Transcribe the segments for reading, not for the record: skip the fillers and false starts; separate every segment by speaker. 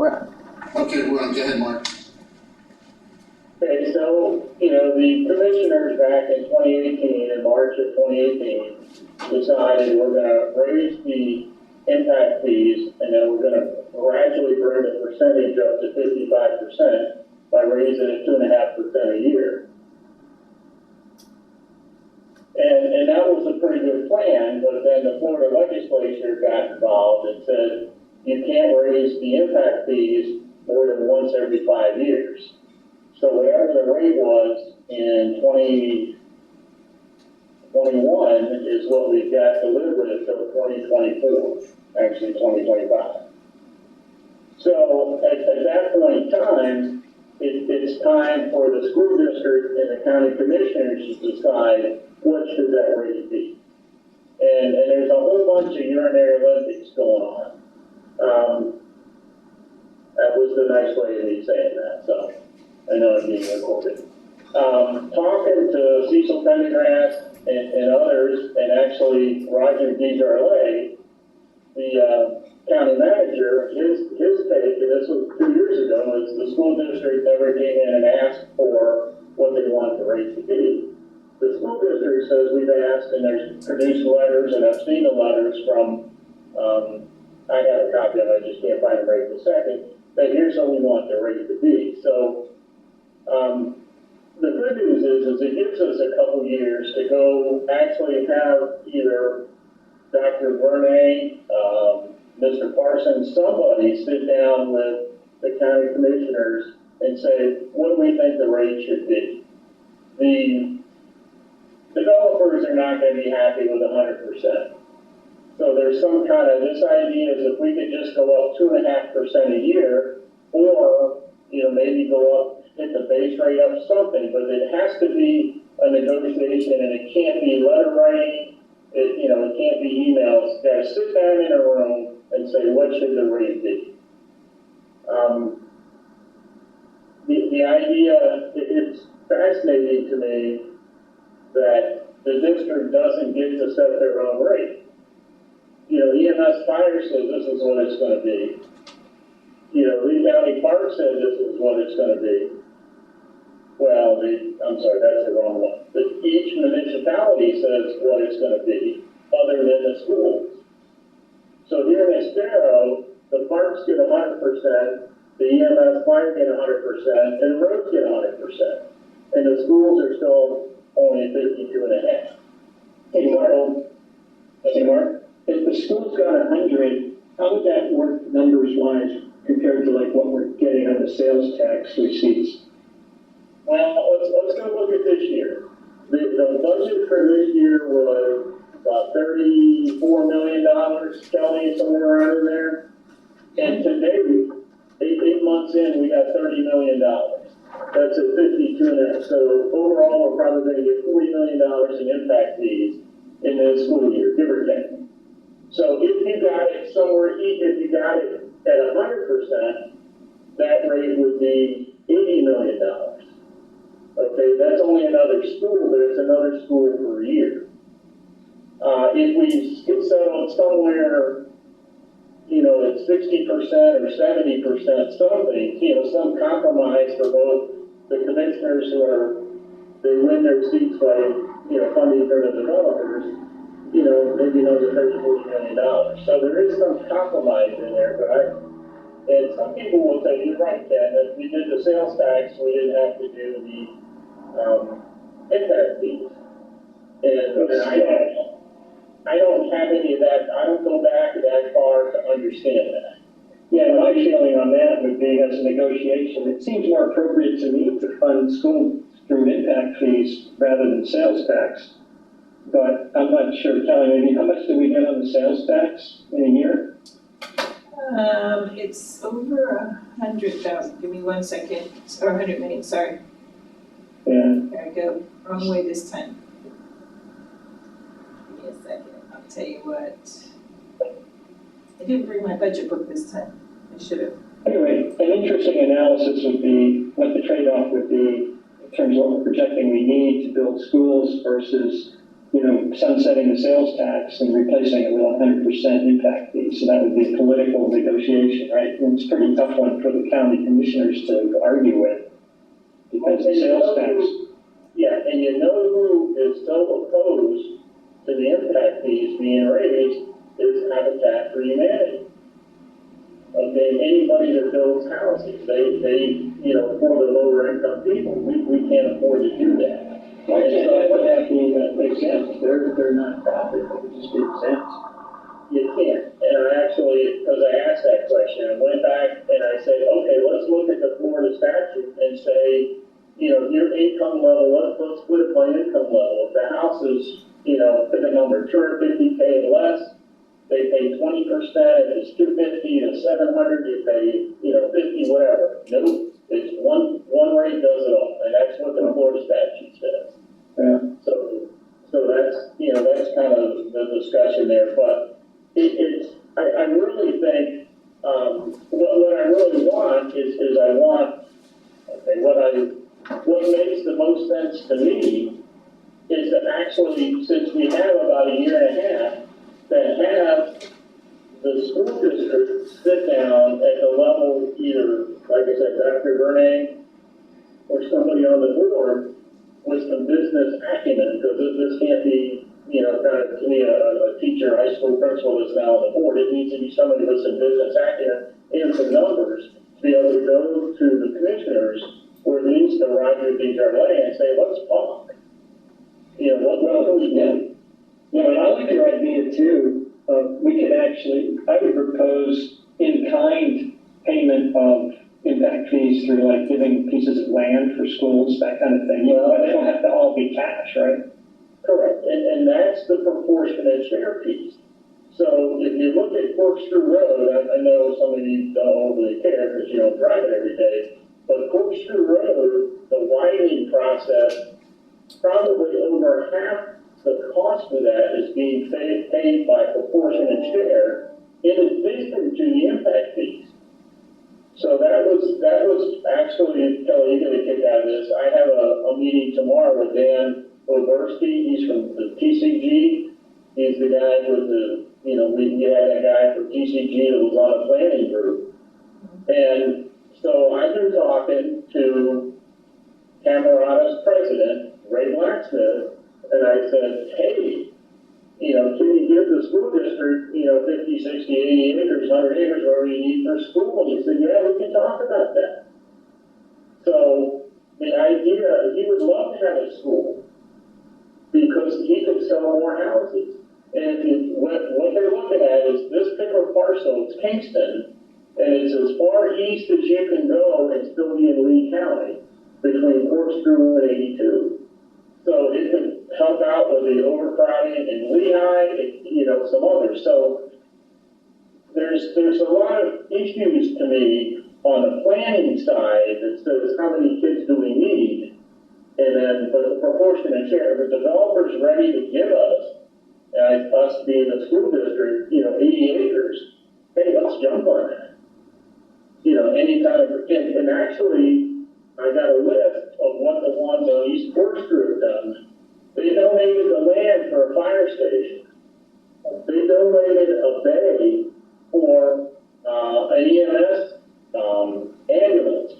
Speaker 1: we're on.
Speaker 2: Okay, we're on, go ahead, Mark.
Speaker 3: Okay, so, the commissioners back in 2018, in March of 2018, decided we're gonna raise the impact fees, and then we're gonna gradually bring the percentage up to 55% by raising it 2.5% a year. And that was a pretty good plan, but then the Florida legislature got involved and said, you can't raise the impact fees more than once every 5 years. So whatever the rate was in 2021 is what we've got to live with until 2024, actually 2025. So at that point in time, it's time for the school district and the county commissioners to decide what should that rate be. And there's a whole bunch of urinary Olympics going on. That was the nice way of me saying that, so I know I'm being recorded. Talking to Cecil Pendergrass and others, and actually Roger DeJarlais, the county manager, his take, and this was 2 years ago, was the school district never came in and asked for what they want the rate to be. The school district says we've asked, and there's produced letters, and I've seen the letters from, I have a copy of it, I just can't find them right this second, that here's what we want the rate to be. So, the good news is it gives us a couple years to go actually have either Dr. Vernay, Mr. Parsons, somebody sit down with the county commissioners and say, what do we think the rate should be? The developers are not going to be happy with 100%. So there's some kind of, this idea is if we could just go up 2.5% a year, or, maybe go up, hit the base rate up something, but it has to be a negotiation, and it can't be letter writing, it can't be emails. You gotta sit down in a room and say, what should the rate be? The idea, it's fascinating to me that the district doesn't get to set their own rate. EMS Fire says this is what it's gonna be. Lee County Park said this is what it's gonna be. Well, I'm sorry, that's the wrong one. But each municipality says what it's gonna be, other than the schools. So here in Estero, the parks get 100%, the EMS fire get 100%, and the roads get 100%. And the schools are still only 52.5.
Speaker 4: Hey, Mark, if the school's got 100, how would that work numbers-wise compared to like what we're getting on the sales tax receipts?
Speaker 3: Well, let's go look at this year. The budget for this year was about $34 million, Kelly, somewhere around in there. And today, eight months in, we got $30 million. That's at 52.5. So overall, we're probably going to get $40 million in impact fees in this school year, give or take. So if you got it somewhere, if you got it at 100%, that rate would be $80 million. Okay, that's only another school, but it's another school per year. If we get settled somewhere, at 60% or 70% something, some compromise for both the commissioners they win their seats by, funding for the developers, maybe another $30-40 million. So there is some compromise in there, and some people will say, you're right, Ken, if we did the sales tax, we didn't have to do the impact fees. And I don't have any of that, I don't go back that far to understand that.
Speaker 4: Yeah, my feeling on that would be as a negotiation, it seems more appropriate to me to fund school through impact fees rather than sales tax. But I'm not sure, Kelly, maybe how much do we get on the sales tax in a year?
Speaker 1: It's over 100,000. Give me 1 second. Or 100 million, sorry.
Speaker 4: Yeah.
Speaker 1: There I go. Wrong way this time. Give me a second. I'll tell you what. I didn't bring my budget book this time. I should have.
Speaker 4: Anyway, an interesting analysis would be what the trade-off would be in terms of what we're projecting we need to build schools versus sunsetting the sales tax and replacing it with a 100% impact fee. So that would be a political negotiation, right? And it's a pretty tough one for the county commissioners to argue with because the sales tax.
Speaker 3: Yeah, and you know who is so opposed to the impact fees being raised is Habitat for Humanity. Okay, anybody that builds houses, they, for the lower income people, we can't afford to do that.
Speaker 4: Why can't that be exempt? They're not profit, they would just be exempt.
Speaker 3: You can't. And I actually, because I asked that question, I went back and I said, okay, let's look at the Florida statute and say, your income level, let's put it by income level. If the house is, pick a number, 250K and less, they pay 20%. If it's 250 to 700, you pay, 50, whatever. Nope. It's one rate does it all. And that's what the Florida statute says.
Speaker 4: Yeah.
Speaker 3: So that's kind of the discussion there. But I really think, what I really want is I want, okay, what makes the most sense to me is to actually, since we have about a year and a half, that have the school district sit down at the level, either, like I said, Dr. Bernay or somebody on the board with some business acumen, because this can't be, kind of, to me, a teacher, high school principal that's now on the board. It needs to be somebody with some business acumen and some numbers to be able to go to the commissioners, or at least to Roger DeJarlais and say, let's talk. What can we do?
Speaker 4: And I like your idea too. We could actually, I would propose in-kind payment of impact fees through like giving pieces of land for schools, that kind of thing. They don't have to all be cash, right?
Speaker 3: Correct, and that's the proportionate share piece. So if you look at Corkscrew Road, I know some of you don't overly care because you don't drive it every day, but Corkscrew Road, the widening process, probably over half the cost of that is being paid by proportionate share in addition to the impact fees. So that was actually, Kelly, you get a kick out of this. I have a meeting tomorrow with Dan Oberski. He's from the TCG. He's the guy with the, we had that guy from TCG that was on a planning group. And so I've been talking to Camerata's president, Ray Blacksmith, and I said, hey, can you give the school district, 50, 60, 80 acres, 100 acres, whatever you need for school? And he said, yeah, we can talk about that. So the idea, he would love to have a school because he could sell more houses. And what they're looking at is this particular parcel, it's Kingston, and it's as far east as you can go and still be in Lee County between Corkscrew and 82. So it could help out with the overcrowding in Lehigh, some others. So there's a lot of issues to me on the planning side that says how many kids do we need, and then but the proportionate share. The developer's ready to give us, and us being the school district, 80 acres. Hey, let's jump on that. Any kind of, and actually, I got a list of what the ones on East Corkscrew have done. They donated the land for a fire station. They donated a bay for an EMS ambulance,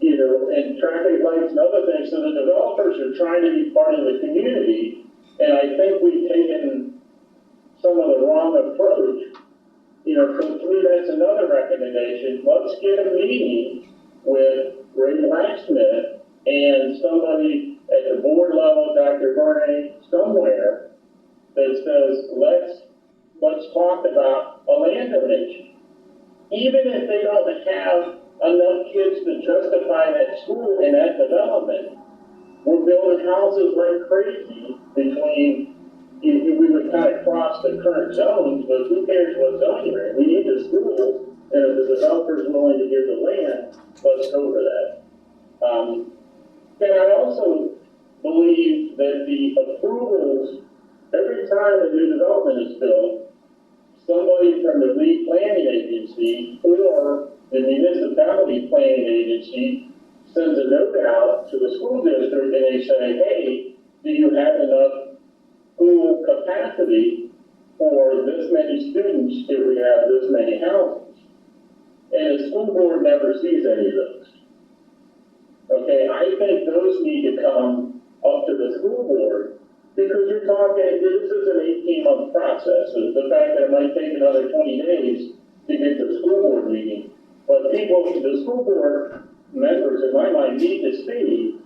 Speaker 3: and traffic lights and other things. So the developers are trying to be part of the community, and I think we've taken some of the wrong approach. So to me, that's another recommendation. Let's get a meeting with Ray Blacksmith and somebody at the board level, Dr. Bernay, somewhere that says, let's talk about a land donation. Even if they don't have enough kids to justify that school and that development, we're building houses like crazy between, we would kind of cross the current zones, but who cares what zone you're in? We need the schools, and if the developer's willing to give the land, let's go for that. And I also believe that the approvals, every time a new development is built, somebody from the lead planning agency or the municipality planning agency sends a note out to the school district and they say, hey, do you have enough school capacity for this many students if we have this many houses. And the school board never sees any of those. Okay, I think those need to come up to the school board, because you're talking, this is an 18-month process. So the fact that it might take another 20 days to get to the school board meeting, but the school board members, in my mind, need to see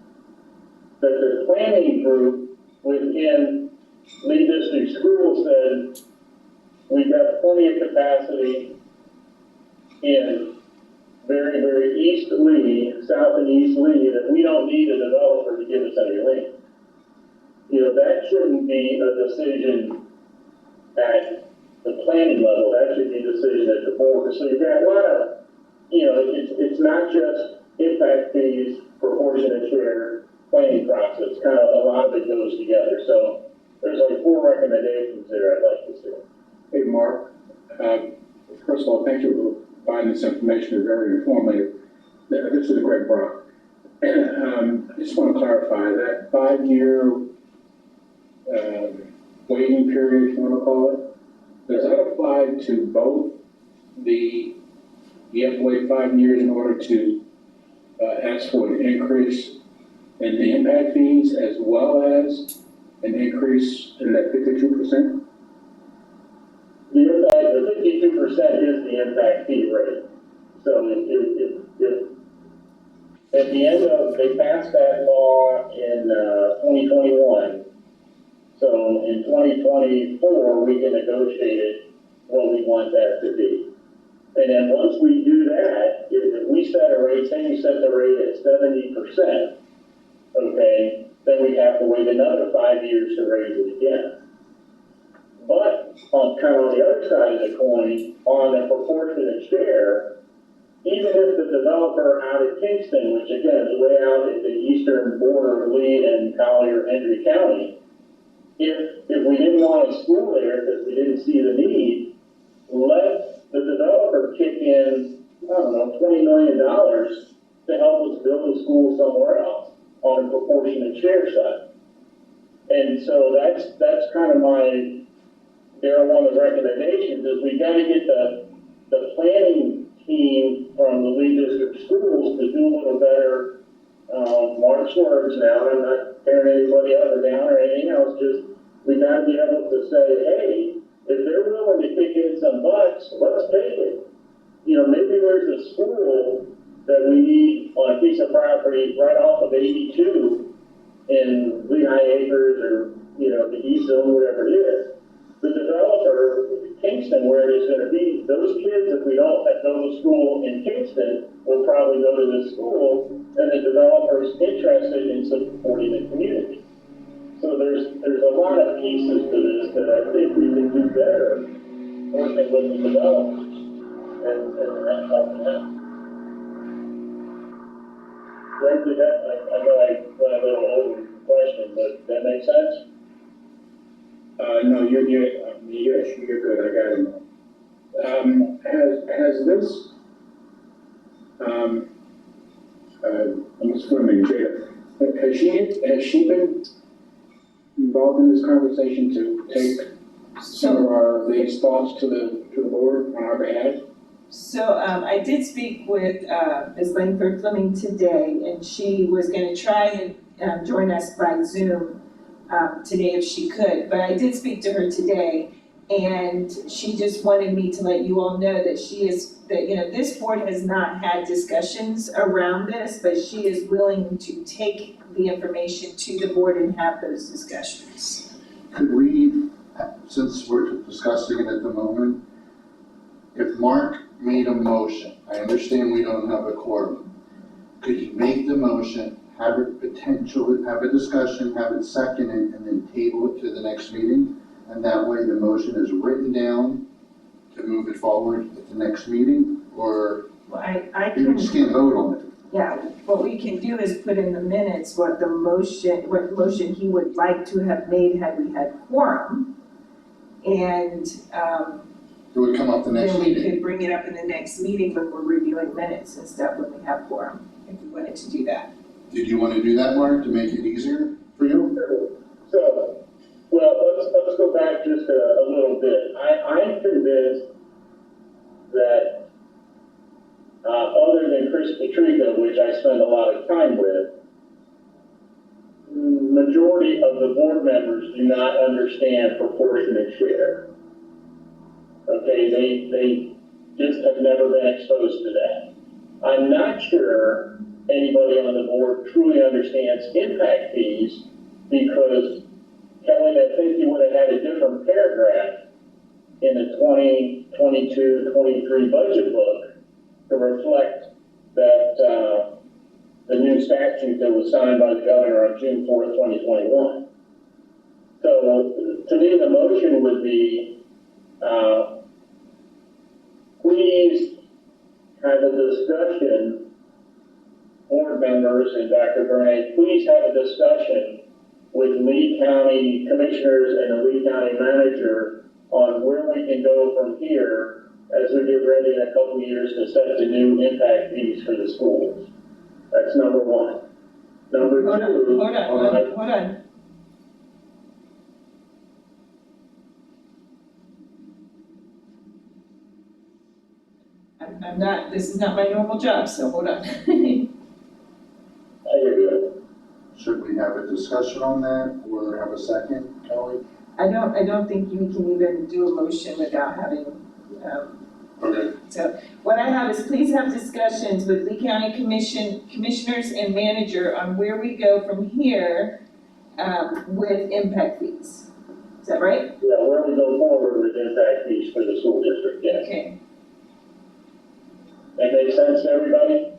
Speaker 3: that the planning group within Lee District Schools said, we've got plenty of capacity in very, very East Lee, South and East Lee, that we don't need a developer to give us any land. You know, that shouldn't be a decision at the planning level. That should be a decision at the board. So you've got a lot of, you know, it's not just impact fees, proportionate share, planning process. Kind of a lot of it goes together. So there's like 4 recommendations there I'd like to see.
Speaker 5: Hey, Mark. First of all, thank you for providing this information. It's very informative. This is Greg Brock. I just want to clarify that 5-year waiting period, if you want to call it, does that apply to both you have to wait 5 years in order to ask for an increase in the impact fees as well as an increase in that 52%?
Speaker 3: The impact, the 52% is the impact fee rate. So if at the end of, they passed that law in 2021. So in 2024, we can negotiate it what we want that to be. And then once we do that, if we set a rate, say we set the rate at 70%, okay, then we have to wait another 5 years to raise it again. But kind of on the other side of the coin, on a proportionate share, even if the developer out of Kingston, which again is way out at the eastern border of Lee and Collier, Hendry County, if we didn't want a school there because we didn't see the need, let the developer kick in, I don't know, $20 million to help us build a school somewhere else on a proportionate share side. And so that's kind of my, one of the recommendations is we got to get the planning team from the Lee District Schools to do a little better, Mark's words now, I'm not tearing anybody up or down or anything else, just we got to be able to say, hey, if they're willing to kick in some bucks, let's take it. You know, maybe there's a school that we need on a piece of property right off of 82 in Lehigh Acres or, you know, the East Zone, whatever it is. The developer, Kingston, where it is going to be, those kids, if we don't go to school in Kingston, will probably go to the school, and the developer's interested in supporting the community. So there's a lot of pieces to this that I think we can do better working with the developers and that's helping out. Greg, I know I went a little over the question, but that make sense?
Speaker 5: No, you're good. I got it. Has this, I'm just going to make sure, has she been involved in this conversation to take some of these thoughts to the board on our behalf?
Speaker 1: So I did speak with Ms. Langford Fleming today, and she was going to try and join us by Zoom today if she could. But I did speak to her today, and she just wanted me to let you all know that this board has not had discussions around this, but she is willing to take the information to the board and have those discussions.
Speaker 2: Could we, since we're discussing it at the moment, if Mark made a motion, I understand we don't have a quorum, could he make the motion, have it potentially, have a discussion, have it seconded, and then table it to the next meeting? And that way the motion is written down to move it forward at the next meeting, or
Speaker 1: Well, I
Speaker 2: you
Speaker 1: can,
Speaker 2: just can't vote on it?
Speaker 1: yeah, what we can do is put in the minutes what motion he would like to have made had we had quorum. And
Speaker 2: It would come up the next
Speaker 1: then we
Speaker 2: meeting.
Speaker 1: could bring it up in the next meeting when we're reviewing minutes and stuff when we have quorum, if we wanted to do that.
Speaker 2: Did you want to do that, Mark, to make it easier for you?
Speaker 3: So, well, I'm convinced that, other than Chris Patrica, which I spend a lot of time with, majority of the board members do not understand proportionate share. Okay, they just have never been exposed to that. I'm not sure anybody on the board truly understands impact fees, because Kelly, I think you would have had a different paragraph in the 2022-23 budget book to reflect that, the new statute that was signed by the governor on June 4th, 2021. So to me, the motion would be, please have a discussion, board members and Dr. Bernay, please have a discussion with Lee County commissioners and the Lee County manager on where we can go from here as we get ready in a couple of years to set the new impact fees for the schools. That's number one. Number two.
Speaker 1: Hold on. I'm not, this is not my normal job, so hold on.
Speaker 3: I hear you.
Speaker 2: Should we have a discussion on that, or have a second, Kelly?
Speaker 1: I don't think you can even do a motion without having,
Speaker 2: Okay.
Speaker 1: so what I have is please have discussions with Lee County commissioners and manager on where we go from here, with impact fees. Is that right?
Speaker 3: Yeah, where we go forward with impact fees for the school district, yes.
Speaker 1: Okay.
Speaker 3: That makes sense to everybody?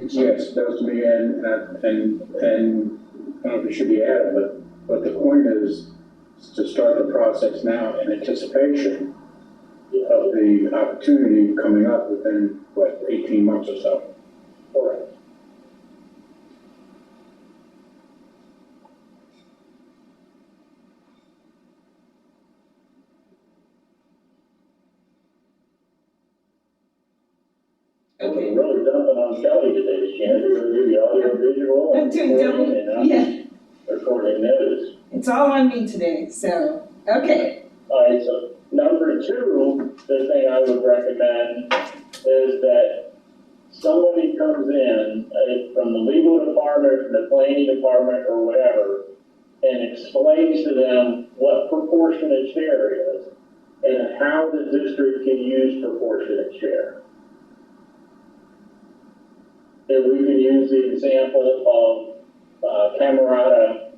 Speaker 5: Yes, it does to me, and I don't know if it should be added, but the point is to start the process now in anticipation of the opportunity coming up within, 18 months or so.
Speaker 3: Correct.
Speaker 1: Okay.
Speaker 3: We're really dumping on Kelly today, Shannon, we're gonna do the audio visual.
Speaker 1: I'm doing double,
Speaker 3: and,
Speaker 1: yeah,
Speaker 3: recording those.
Speaker 1: it's all on me today, so, okay.
Speaker 3: All right, so number two, the thing I would recommend is that somebody comes in, from the legal department, from the planning department, or whatever, and explains to them what proportionate share is and how the district can use proportionate share. And we can use the example of Camerata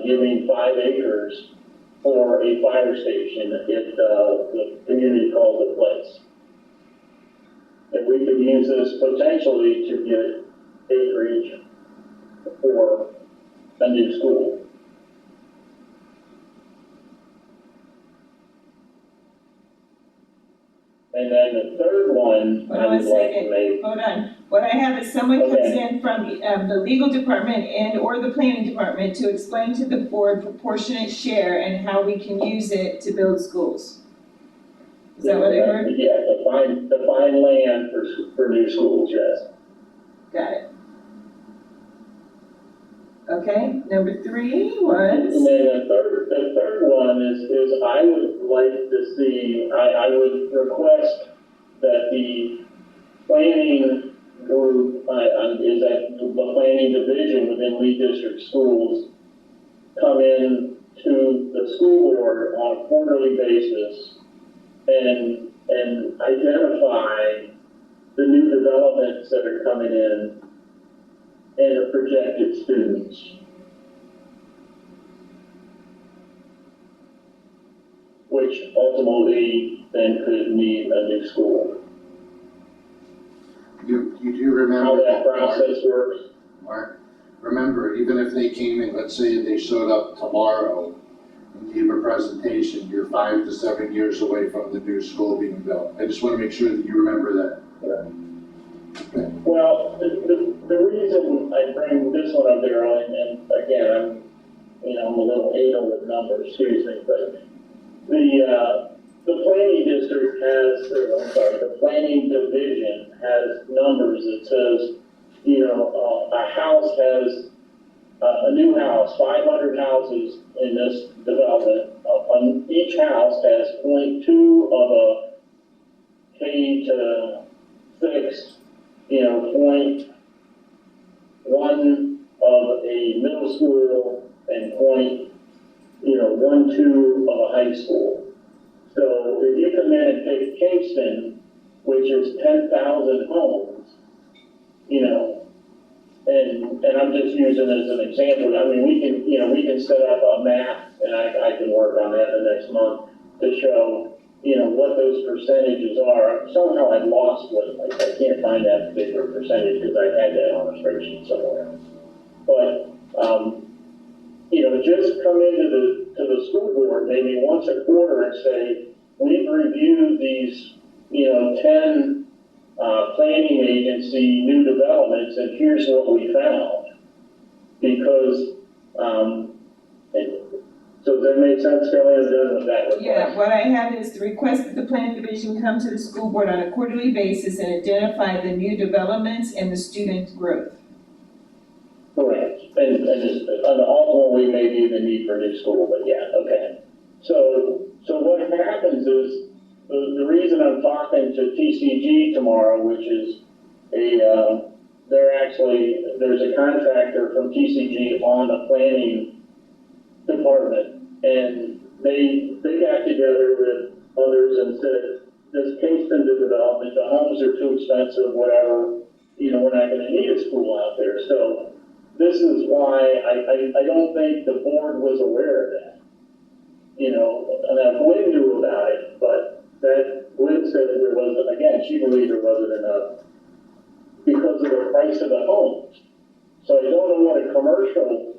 Speaker 3: giving 5 acres for a fire station at the community called The Place. And we could use this potentially to get acreage for a new school. And then the third one
Speaker 1: Hold
Speaker 3: I
Speaker 1: on a
Speaker 3: would like to
Speaker 1: second,
Speaker 3: make.
Speaker 1: hold on. What I have is someone comes
Speaker 3: Okay.
Speaker 1: in from the legal department and or the planning department to explain to the board proportionate share and how we can use it to build schools. Is that what I heard?
Speaker 3: Yeah, define land for new schools, yes.
Speaker 1: Got it. Okay, number 3
Speaker 3: And
Speaker 1: was,
Speaker 3: then the third one is I would like to see, I would request that the planning group, is that the planning division within Lee District Schools come in to the school board on a quarterly basis and identify the new developments that are coming in and the projected students. Which ultimately then could need a new school.
Speaker 2: You do remember.
Speaker 3: How that process works.
Speaker 2: Mark, remember, even if they came in, let's say they showed up tomorrow and gave a presentation, you're 5 to 7 years away from the new school being built. I just want to make sure that you remember that.
Speaker 3: Well, the reason I bring this one up there, and again, I'm a little anal with numbers, excuse me, but the planning district has, the planning division has numbers that says, a house has, a new house, 500 houses in this development. On each average house has 0.2 of a K to 6, point 1 of a middle school and point, 1, 2 of a high school. So if you come in and take Kingston, which is 10,000 homes, and I'm just using as an example, I mean, we can set up a map, and I can work on that the next month to show, what those percentages are. Somehow I lost one, like, I can't find that particular percentage because I had that on a spreadsheet somewhere. But, just come into the school board maybe once a quarter and say, we've reviewed these, 10 planning agency new developments, and here's what we found. Because, so does that make sense, Kelly? Is that what?
Speaker 1: Yeah, what I have is the request that the planning division come to the school board on a quarterly basis and identify the new developments and the student growth.
Speaker 3: Correct, and ultimately maybe even need for a new school, but yeah, okay. So what happens is, the reason I'm talking to TCG tomorrow, which is there's a contractor from TCG on the planning department, and they got together with others and said, this Kingston development, the homes are too expensive, whatever, we're not gonna need a school out there. So this is why I don't think the board was aware of that. And Gwen knew about it, but Gwen said that there wasn't, again, she believed there wasn't enough because of the price of the homes. So I don't know what a commercial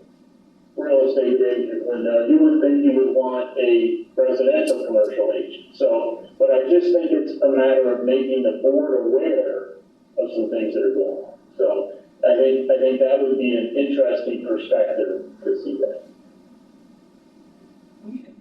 Speaker 3: real estate agent would know. You would think you would want a residential commercial agent. So, but I just think it's a matter of making the board aware of some things that are going on. So I think that would be an interesting perspective to see that.
Speaker 1: Okay.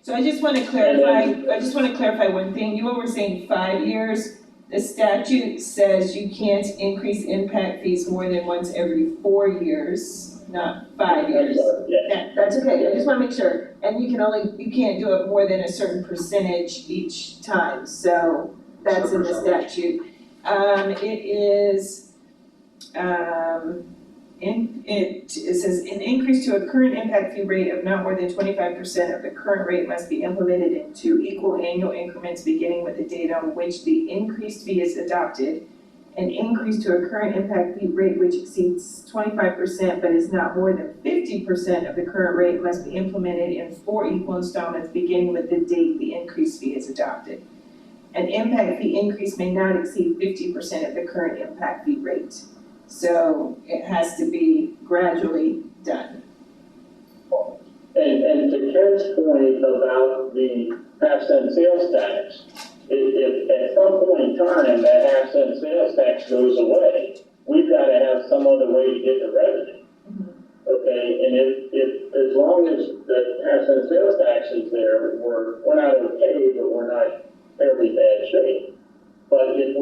Speaker 1: So I just want to clarify one thing. You all were saying 5 years. The statute says you can't increase impact fees more than once every 4 years, not 5 years.
Speaker 3: Yeah.
Speaker 1: That's okay, I just want to make sure. And you can't do it more than a certain percentage each time, so that's in the statute. It is, it says, an increase to a current impact fee rate of not more than 25% of the current rate must be implemented in 2 equal annual increments beginning with the date on which the increased fee is adopted. An increase to a current impact fee rate which exceeds 25% but is not more than 50% of the current rate must be implemented in 4 equal installments beginning with the date the increased fee is adopted. An impact fee increase may not exceed 50% of the current impact fee rate. So it has to be gradually done.
Speaker 3: And to Ken's point about the half-cent sales tax, if at some point in time that half-cent sales tax goes away, we've got to have some other way to get the revenue. Okay, and if as long as the half-cent sales tax is there, we're not okay, but we're not terribly bad shape. But if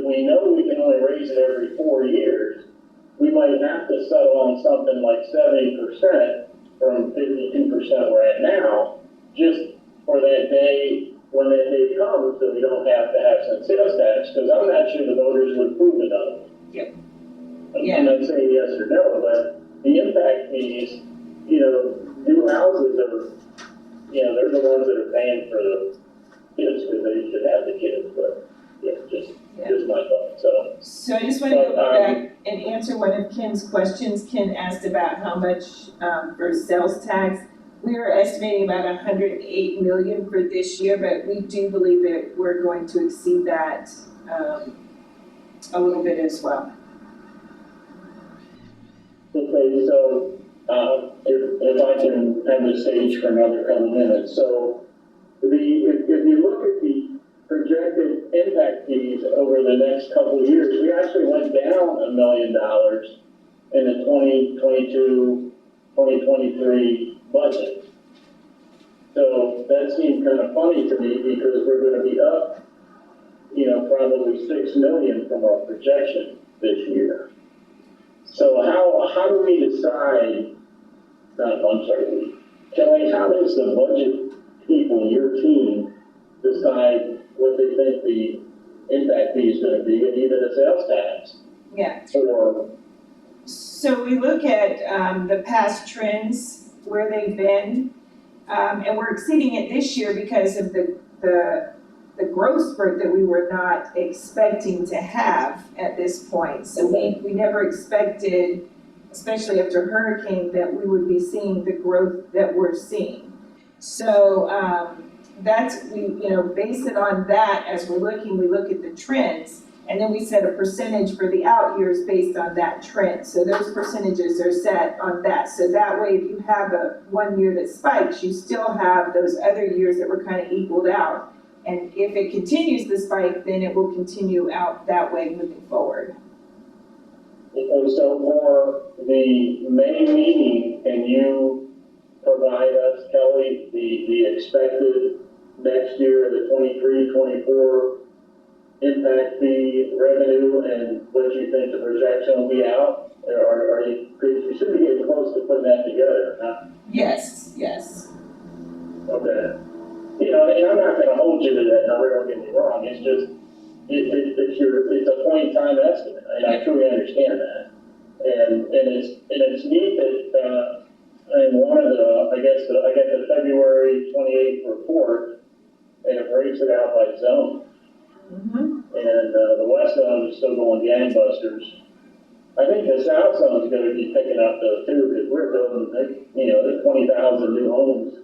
Speaker 3: we know we can only raise it every 4 years, we might have to settle on something like 70% from 52% we're at now, just for that day when that day comes, so we don't have to have some sales tax, because I'm not sure the voters would approve it of.
Speaker 1: Yep.
Speaker 3: I'm not saying yes or no, but the impact fees, new houses are, they're the ones that are paying for the kids, because they should have the kids, but just my thought, so.
Speaker 1: So I just want to go back and answer one of Ken's questions. Ken asked about how much for sales tax. We are estimating about 108 million for this year, but we do believe that we're going to exceed that a little bit as well.
Speaker 3: Okay, so if I can have the stage for another couple minutes. So if you look at the projected impact fees over the next couple of years, we actually went down $1 million in the 2022, 2023 budget. So that seems kind of funny to me because we're going to be up, probably 6 million from our projection this year. So how do we decide, I'm sorry, Kelly, how does the budget people, your team, decide what they think the impact fee is gonna be and even the sales tax?
Speaker 1: Yeah.
Speaker 3: Or,
Speaker 1: So we look at the past trends, where they've been, and we're exceeding it this year because of the growth spurt that we were not expecting to have at this point. So we never expected, especially after hurricane, that we would be seeing the growth that we're seeing. So we base it on that as we're looking, we look at the trends, and then we set a percentage for the out years based on that trend. So those percentages are set on that. So that way, if you have a 1 year that spikes, you still have those other years that were kind of equaled out. And if it continues to spike, then it will continue out that way moving forward.
Speaker 3: and so for the May meeting, can you provide us, Kelly, the expected next year, the 23-24 impact fee revenue and what you think the projection will be out? Or are you should be getting close to putting that together, huh?
Speaker 1: Yes.
Speaker 3: Okay. And I'm not gonna hold you to that number, don't get me wrong, it's just, it's a point in time estimate, and I truly understand that. And it's neat that, in one of the, I get the February 28th report, and it breaks it out by zone.
Speaker 1: Mm-hmm.
Speaker 3: And the west zone is still going gangbusters. I think the south zone is gonna be picking up though too, because we're building, there's 20,000 new homes,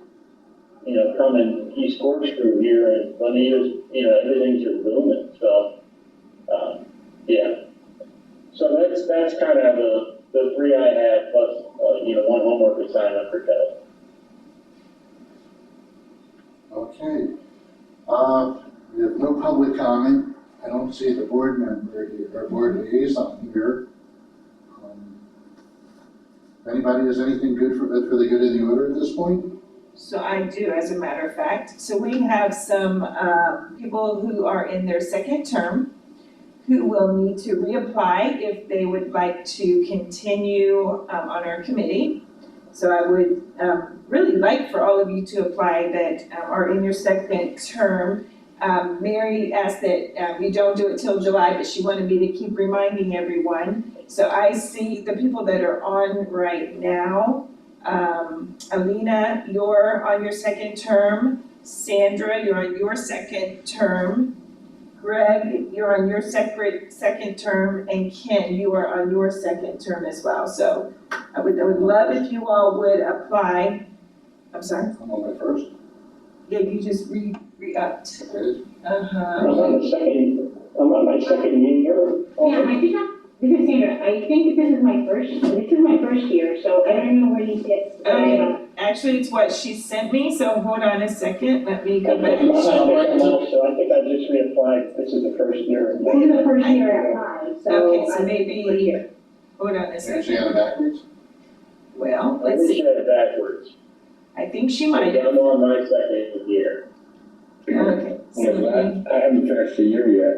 Speaker 3: coming East Corkscrew here, and Bonita's, everything's just booming, so, yeah. So that's kind of the three I had, plus, one homework assignment for Kelly.
Speaker 2: Okay. We have no public comment. I don't see the board member here, or board liaison here. If anybody has anything good for the good of the order at this point?
Speaker 1: So I do, as a matter of fact. So we have some people who are in their second term who will need to reapply if they would like to continue on our committee. So I would really like for all of you to apply that are in your second term. Mary asked that we don't do it till July, but she wanted me to keep reminding everyone. So I see the people that are on right now. Alina, you're on your second term. Sandra, you're on your second term. Greg, you're on your second term. And Ken, you are on your second term as well. So I would love if you all would apply. I'm sorry?
Speaker 2: I'm on my first.
Speaker 1: Yeah, you just re-upped.
Speaker 2: Okay.
Speaker 1: Uh-huh.
Speaker 4: I'm on my second year.
Speaker 6: Yeah, I think this is Sandra, I think this is my first year, so I don't know where you sit.
Speaker 1: Okay, actually, it's what she sent me, so hold on a second, let me go back.
Speaker 4: So I think I just reapplied, this is the first year.
Speaker 6: This is the first year at five, so.
Speaker 1: Okay, so
Speaker 6: I'm
Speaker 1: maybe-
Speaker 6: first year.
Speaker 1: Hold on a
Speaker 2: Is
Speaker 1: second.
Speaker 2: she on it backwards?
Speaker 1: Well,
Speaker 3: I
Speaker 1: let's
Speaker 3: think
Speaker 1: see,
Speaker 3: you had it backwards.
Speaker 1: I think she might have.
Speaker 3: I'm on my second year.
Speaker 1: Okay, so maybe,
Speaker 5: I haven't finished the year yet.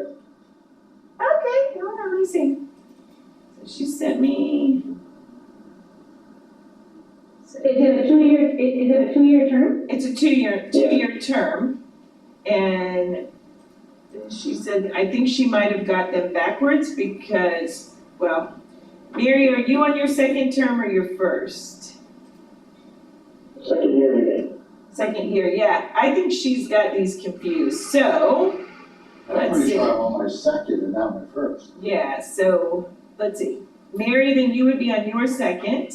Speaker 1: okay, hold on, let me see. So she sent me.
Speaker 6: Is it a two-year term?
Speaker 1: It's a two-year term, and she said, I think she might have got them backwards because, well, Mary, are you on your second term or your first?
Speaker 3: Second year, you mean?
Speaker 1: Second year, yeah, I think she's got these confused, so,
Speaker 2: I'm
Speaker 1: Let's
Speaker 2: pretty
Speaker 1: see.
Speaker 2: sure I'm on my second and not my first.
Speaker 1: yeah, so, let's see. Mary, then you would be on your second.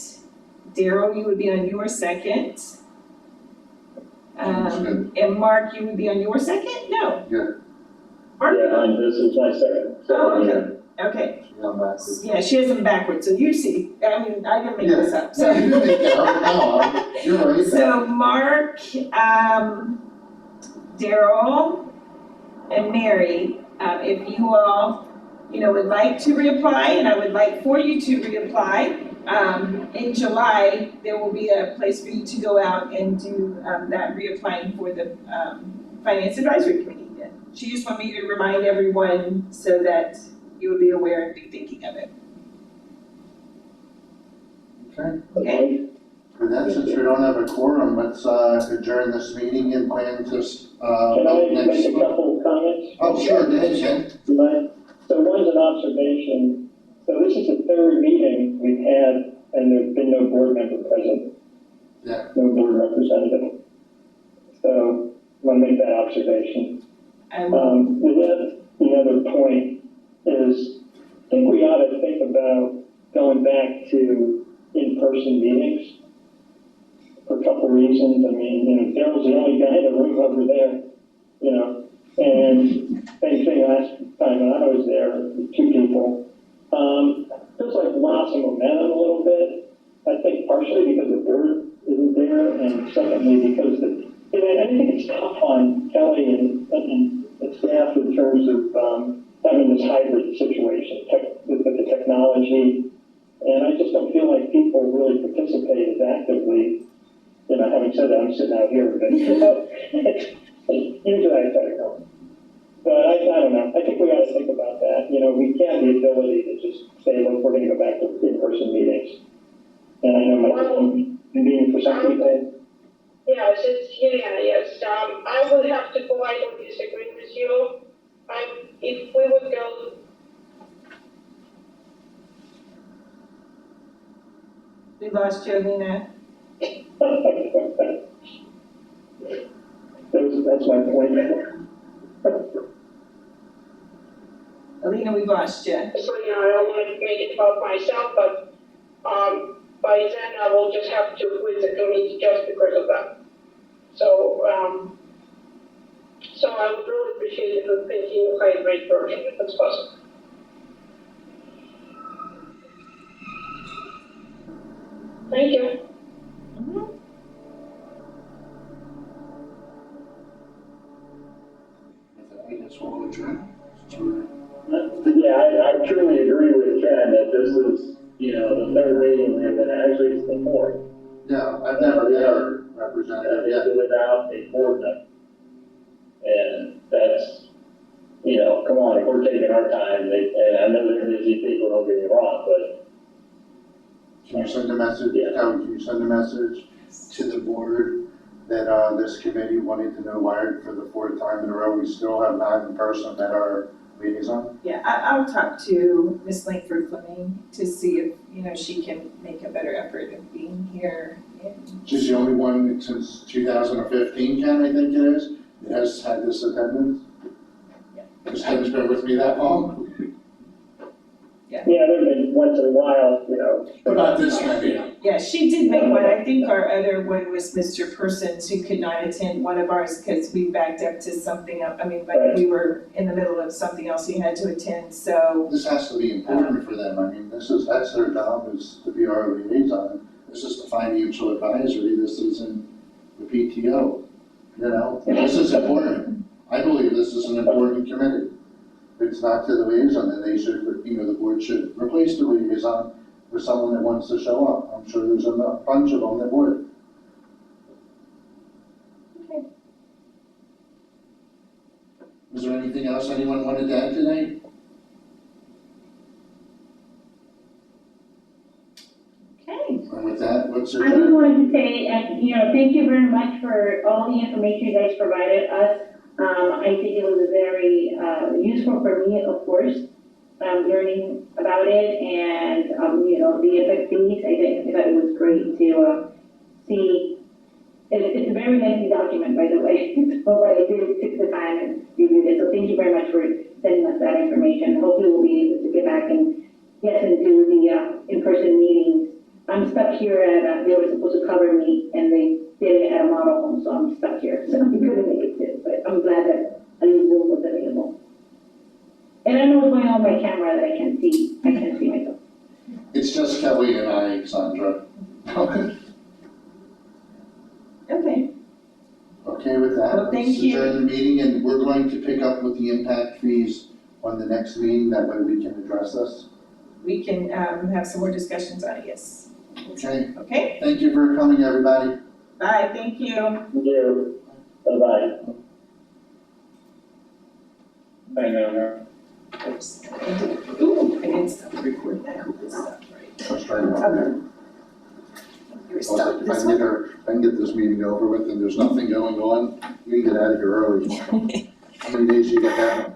Speaker 1: Daryl, you would be on your second.
Speaker 2: Sounds good.
Speaker 1: And Mark, you would be on your second? No.
Speaker 2: Yeah.
Speaker 1: Mark?
Speaker 3: Yeah, this is my second.
Speaker 1: Oh,
Speaker 3: year.
Speaker 1: Okay,
Speaker 2: She's on backwards.
Speaker 1: yeah, she has them backwards, so you see, I mean, I didn't make this up,
Speaker 2: Yeah, you
Speaker 1: so.
Speaker 2: make that up now. You're right.
Speaker 1: So Mark, Daryl, and Mary, if you all, would like to reapply, and I would like for you to reapply, in July, there will be a place for you to go out and do, that reapplying for the, Finance Advisory Committee. She just wanted me to remind everyone so that you would be aware and be thinking of it.
Speaker 2: Okay,
Speaker 1: Okay,
Speaker 2: with that, since we don't have a quorum, let's adjourn this meeting and plan to
Speaker 4: Can I
Speaker 2: vote next
Speaker 4: make a
Speaker 2: month.
Speaker 4: couple of comments?
Speaker 2: Oh, sure, go ahead, Ken.
Speaker 4: Right. So one's an observation. So this is the third meeting we've had, and there's been no board member present.
Speaker 2: Yeah.
Speaker 4: No board representative. So I want to make that observation.
Speaker 1: I will,
Speaker 4: The other point is, I think we ought to think about going back to in-person meetings for a couple reasons. I mean, Daryl's the only guy in the room over there, and same thing last time I was there, with 2 people. Feels like lost some momentum a little bit. I think partially because the board isn't there, and secondly because I think it's tough on Kelly and staff in terms of having this hybrid situation with the technology. And I just don't feel like people really participate as actively. Having said that, I'm sitting out here, but usually I try to go. But I don't know. I think we ought to think about that. We have the ability to just say, look, we're going to go back to in-person meetings. And I know my meeting for some people.
Speaker 7: Yes, it's Helena, yes. I will have to go, I don't disagree with you. If we would go,
Speaker 1: we lost you, Alina.
Speaker 4: That's my point.
Speaker 1: Alina, we lost you.
Speaker 7: so, I don't want to make it about myself, but, by then I will just have to quit the committee just because of that. So, so I would really appreciate if you would continue hybrid version if it's possible. Thank you.
Speaker 2: I guess we'll adjourn.
Speaker 3: Yeah, I truly agree with Ken that this is, the third meeting we have been, actually it's the fourth.
Speaker 2: Yeah, I've never had a representative yet.
Speaker 3: Without a board member. And that's, come on, if we're taking our time, and I know they're busy people, don't get me wrong, but
Speaker 2: Can you send a message,
Speaker 3: Yeah.
Speaker 2: Kelly, can you send a message to the board that, this committee wanted to know why for the 4th time in a row, we still have not in person met our liaison?
Speaker 1: Yeah, I'll talk to Ms. Langford Fleming to see if, she can make a better effort of being here. And
Speaker 2: She's the only one since 2015, Ken, I think it is, that has had this attendance. Because Ken's been with me that long.
Speaker 4: Yeah, there've been once in a while,
Speaker 2: About this many.
Speaker 1: yeah, she did make one. I think our other one was Mr. Persons, who could not attend one of ours because we backed up to something else. We were in the middle of something else he had to attend, so.
Speaker 2: This has to be important for them. I mean, that's their job, is to be our liaison. This is the financial advisory, this isn't the PTO, This is important. I believe this is an important committee. If it's not to the liaison, then they should, the board should replace the liaison with someone that wants to show up. I'm sure there's a bunch of them that would.
Speaker 1: Okay.
Speaker 2: Is there anything else anyone wanted to add tonight?
Speaker 1: Okay.
Speaker 2: And with that, let's
Speaker 6: I just
Speaker 2: adjourn.
Speaker 6: wanted to say, thank you very much for all the information you guys provided us. I think it was very useful for me, of course, learning about it and, the effect fees. I thought it was great to see. It's a very lengthy document, by the way, but I did take the time and reviewed it. So thank you very much for sending us that information. Hopefully we'll be able to get back and do the in-person meetings. I'm stuck here at, they were supposed to cover me and they did it at a model home, so I'm stuck here. So I couldn't make it to, but I'm glad that at least Zoom was available. And I know what's going on my camera that I can see myself.
Speaker 2: It's just Kelly and I, Sandra.
Speaker 1: Okay,
Speaker 2: Okay with that?
Speaker 1: Well, thank
Speaker 2: Let's
Speaker 1: you.
Speaker 2: adjourn the meeting, and we're going to pick up with the impact fees on the next meeting, that way we can address this.
Speaker 1: we can have some more discussions on it, yes.
Speaker 2: Okay,
Speaker 1: Okay,
Speaker 2: thank you for coming, everybody.
Speaker 1: bye, thank you.
Speaker 3: Thank you. Bye-bye.
Speaker 5: I know,
Speaker 1: Oops, ooh, I didn't stop the recording, I hope it's stopped right.
Speaker 2: Let's try to-
Speaker 1: Okay.
Speaker 2: If I can get this meeting over with and there's nothing going on, you can get out of here early. How many days you got that?